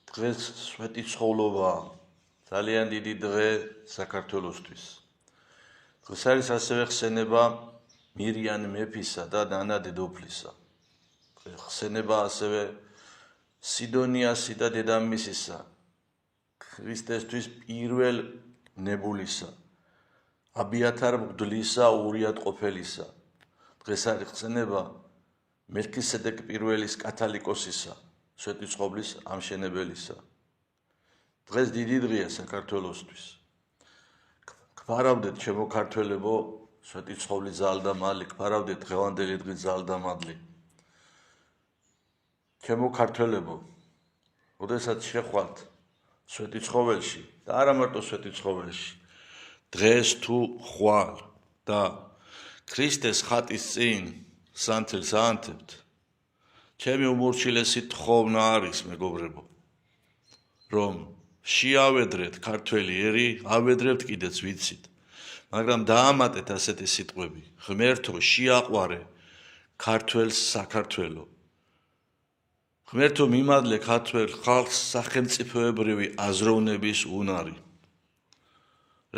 დღეს სვეტიცხოვლობაა, ძალიან დიდი დღე საქართველოსთვის. დღეს არის ასევე ხსენება მირიან მეფისა და ნანა დედოფლისა. ხსენება ასევე სიდონიასი და დედამისისა, ქრისტესთვის პირველ ნებულისა, აბიათარ მღვდლისა, ურიატყოფელისა. დღეს არის ხსენება მელქისედეკ პირველის კათალიკოსისა, სვეტიცხოვლის ამშენებელისა. დღეს დიდი დღეა საქართველოსთვის. გვარავდეთ ჩემო ქართველებო, სვეტიცხოვლის ძალდამალი, გვარავდეთ დღევანდელი დღის ძალდამადლი. ჩემო ქართველებო, როდესაც შეხვალთ სვეტიცხოველში და არა მარტო სვეტიცხოველში, დღეს თუ ხვალ და ქრისტეს ხატის წინ სანთელს აანთებთ, ჩემი უმორჩილესი თხოვნა არის, მეგობრებო, რომ შეავედრეთ ქართველი ერი, ავედრებთ კიდეც ვიცით, მაგრამ დაამატეთ ასეთი სიტყვები: ღმერთო, შეაყვარე ქართველს საქართველო. ღმერთო, მიმადლე ქართველ ხალხს სახელმწიფოებრივი აზროვნების უნარი.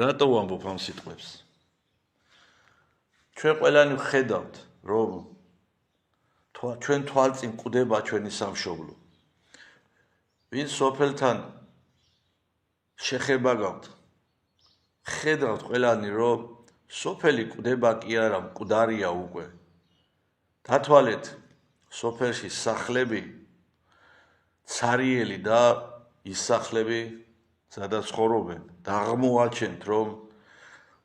რატო ვამბობ ამ სიტყვებს? ჩვენ ყველანი ვხედავთ, რომ ჩვენ თვალწინ კვდება ჩვენი სამშობლო. ვინ სოფელთან შეხება გაქვთ, ხედავთ ყველანი, რომ სოფელი კვდება კი არა, მკვდარია უკვე. დათვალეთ სოფელში სახლები, ცარიელი და ის სახლები, სადაც ცხოვრობენ, დაღმოაჩენთ, რომ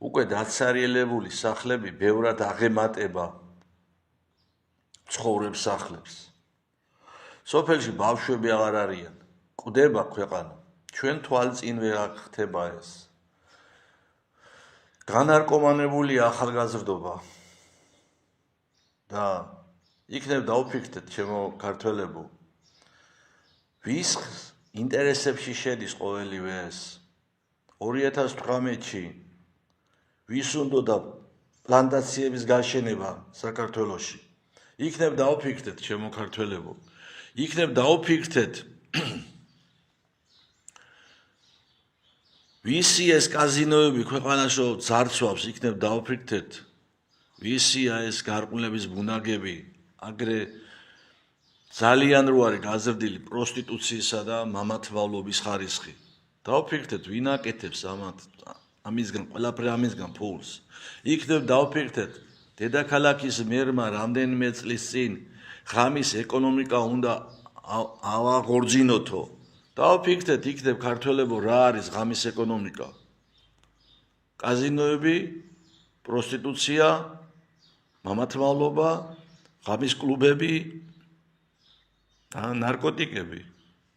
უკვე დაცარიელებული სახლები ბევრად აღემატება ცხოვრებს სახლებს. სოფელში ბავშვები აღარ არიან, კვდება ქვეყანა. ჩვენ თვალწინ ვერ ხდება ეს. განარკომანებულია ახალგაზრდობა და იქნებ დაუფიქრდეთ, ჩემო ქართველებო, ვის ინტერესებში შედის ყოველივე ეს? 2018-ში ვის უნდოდა პლანტაციების გაშენება საქართველოში? იქნებ დაუფიქრდეთ, ჩემო ქართველებო, იქნებ დაუფიქრდეთ, ვისი ეს კაზინოები ქვეყანაში ძარცვავს, იქნებ დაუფიქრდეთ, ვისია ეს გარყვნილების ბუნაგები, აგრე ძალიან რო არის გაზრდილი პროსტიტუციისა და მამათმავლობის ხარისხი. დაუფიქრდეთ, ვინ აკეთებს ამისგან, ყველაფერი ამისგან ფულს. იქნებ დაუფიქრდეთ, დედაქალაქის მერმა რამდენიმე წლის წინ ღამის ეკონომიკა უნდა ავაღორძინოთო. დაუფიქრდეთ, იქნებ ქართველებო, რა არის ღამის ეკონომიკა? კაზინოები, პროსტიტუცია, მამათმავლობა, ღამის კლუბები და ნარკოტიკები.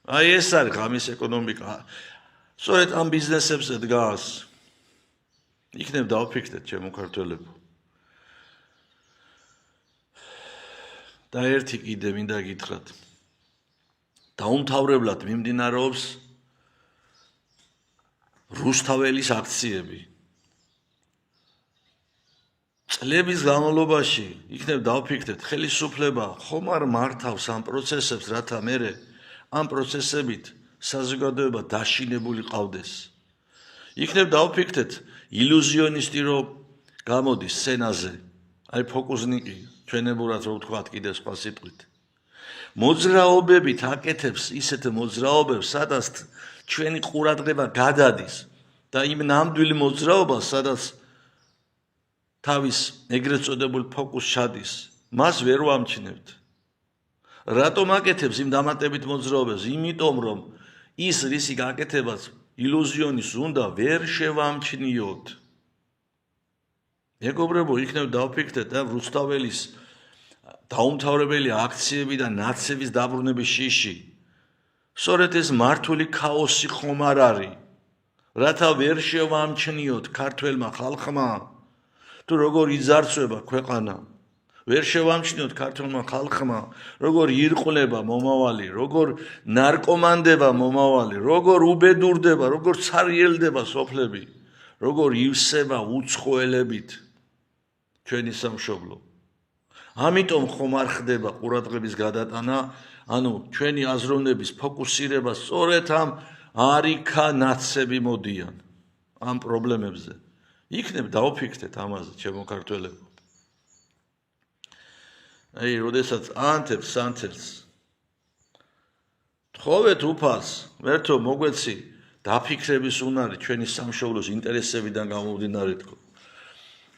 აი ეს არის ღამის ეკონომიკა. სწორედ ამ ბიზნესებზე დგას. იქნებ დაუფიქრდეთ, ჩემო ქართველებო. და ერთი კიდე მინდა გითხრათ. დაუმთავრებლად მიმდინარეობს რუსთაველის აქციები. წლების განმავლობაში იქნებ დაუფიქრდეთ, ხელისუფლება ხომ არ მართავს ამ პროცესებს, რათა მერე ამ პროცესებით საზოგადოება დაშინებული ყავდეს. იქნებ დაუფიქრდეთ, ილუზიონისტი რო გამოდის სცენაზე, აი ფოკუსნიკი, ჩვენებურად რო ვთქვათ კიდე სხვა სიტყვით. მოძრაობებით აკეთებს ისეთ მოძრაობებს, სადაც ჩვენი ყურადღება გადადის და იმ ნამდვილ მოძრაობას, სადაც თავის ეგრეთ წოდებულ ფოკუსს ჩადის, მას ვერ ვამჩნევთ. რატომ აკეთებს იმ დამატებით მოძრაობებს? იმიტომ, რომ ის რისი გაკეთებაც ილუზიონის უნდა ვერ შევამჩნიოთ. მეგობრებო, იქნებ დაუფიქრდეთ და რუსთაველის დაუმთავრებელი აქციები და ნაცების დაბრუნების შიში. სწორედ ეს მართული ქაოსი ხომ არ არის, რათა ვერ შევამჩნიოთ ქართველმა ხალხმა, თუ როგორ იძარცვება ქვეყანა. ვერ შევამჩნიოთ ქართველმა ხალხმა, როგორ ირყლება მომავალი, როგორ ნარკომანდება მომავალი, როგორ უბედურდება, როგორ ცარიელდება სოფლები, როგორ ივსება უცხოელებით ჩვენი სამშობლო. ამიტომ ხომ არ ხდება ყურადღების გადატანა ანუ ჩვენი აზროვნების ფოკუსირება სწორედ ამ არიქა ნაცები მოდიან ამ პრობლემებზე. იქნებ დავფიქრდეთ ამაზე, ჩემო ქართველებო. აი, როდესაც ანთებს სანთელს თხოვეთ უფალს, ვერთო მოგვეცი დაფიქრების უნარი ჩვენი სამშობლოს ინტერესებიდან გამომდინარე თქო.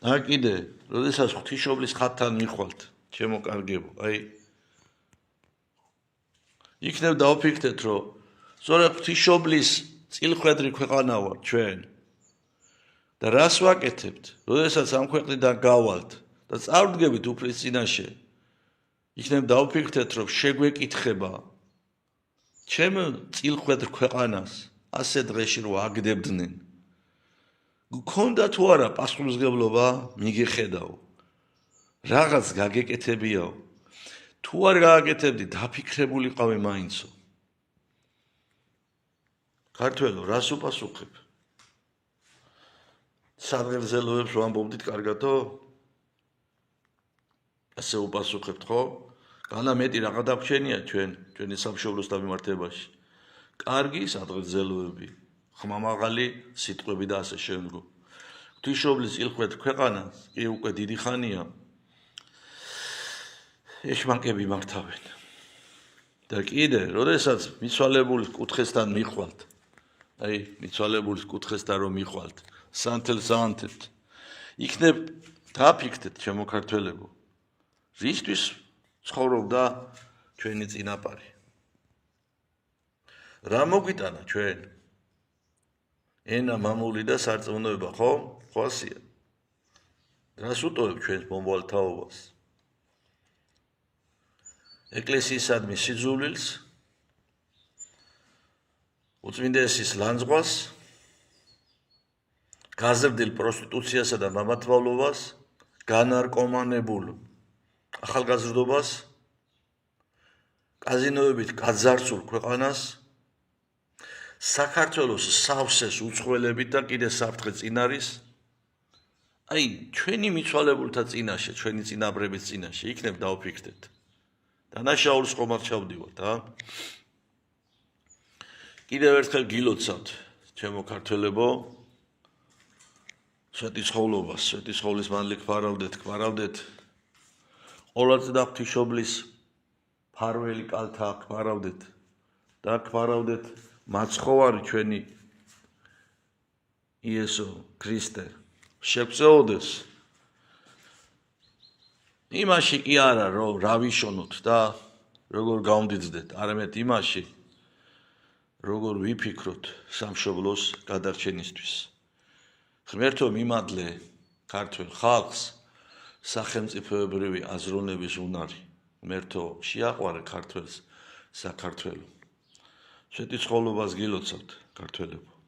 და კიდე, როდესაც ღვთისმშობლის ხატთან მიხვალთ, ჩემო კარგებო, აი იქნებ დავფიქრდეთ, რომ სწორედ ღვთისმშობლის წილხვედრი ქვეყანა ვარ ჩვენ. და რას ვაკეთებთ, როდესაც ამ ქვეყნიდან გავალთ და წავდგებით უფლის წინაშე, იქნებ დავფიქრდეთ, რომ შეგვეკითხება ჩემ წილხვედრ ქვეყანას ასე დღეში რო აგდებდნენ. გქონდა თუ არა პასუხისმგებლობა მიგეხედაო. რაღაც გაგეკეთებიაო. თუ არ გააკეთებდი, დაფიქრებულიყავი მაინცო. ქართველო, რას უპასუხებ? საგრძელოებს ვამბობდით კარგადო? ასე უპასუხებთ, ხო? განა მეტი რაღა დაგვრჩენია ჩვენი სამშობლოს დამემართებაში. კარგი საგრძელოები, ხმამაღალი სიტყვები და ასე შემდგომ. ღვთისმშობლის წილხვედრ ქვეყანას კი უკვე დიდი ხანია ეშმაკები მართავენ. და კიდე, როდესაც მიცვალებულის კუთხესთან მიხვალთ, აი, მიცვალებულის კუთხესთან რომ მიხვალთ, სანთელს აანთებთ, იქნებ დაფიქრდეთ, ჩემო ქართველებო, რისთვის ცხოვრობდა ჩვენი წინაპარი? რა მოგვიტანა ჩვენ? ენა, მამული და სარწმუნოება, ხო? ხო ასია. რას უტოვებ ჩვენს მომავალ თაობას? ეკლესიისადმი სიძულვილს, უწმინდესის ლანძღვას, გაზრდილ პროსტიტუციასა და მამათვალობას, განარკომანებულ ახალგაზრდობას, კაზინოებით გაძარცულ ქვეყანას, საქართველოს სავსეს უცხოელებით და კიდე საფრთხე წინ არის. აი, ჩვენი მიცვალებულთა წინაშე, ჩვენი წინაპრების წინაშე, იქნებ დავფიქრდეთ. დანაშაულს ხომ არ ჩავდივართ, კიდევ ერთხელ გილოცავთ, ჩემო ქართველებო, სვეტიცხოვლობას, სვეტიცხოვლის მადლი გვარავდეთ. ყოველწლ და ღვთისმშობლის ფარველი კალთა გვარავდეთ და გვარავდეთ მაცხოვარი ჩვენი იესო ქრისტე შეგვწეოდეს იმაში კი არა რომ რა ვიშონოთ და როგორ გავმდიდრდეთ, არამედ იმაში როგორ ვიფიქროთ სამშობლოს გადარჩენისთვის. ღმერთო მიმადლე ქართველ ხალხს სახელმწიფოებრივი აზროვნების უნარი. ღმერთო შეაყვარე ქართველს საქართველო. სვეტიცხოვლობას გილოცავთ, ქართველებო.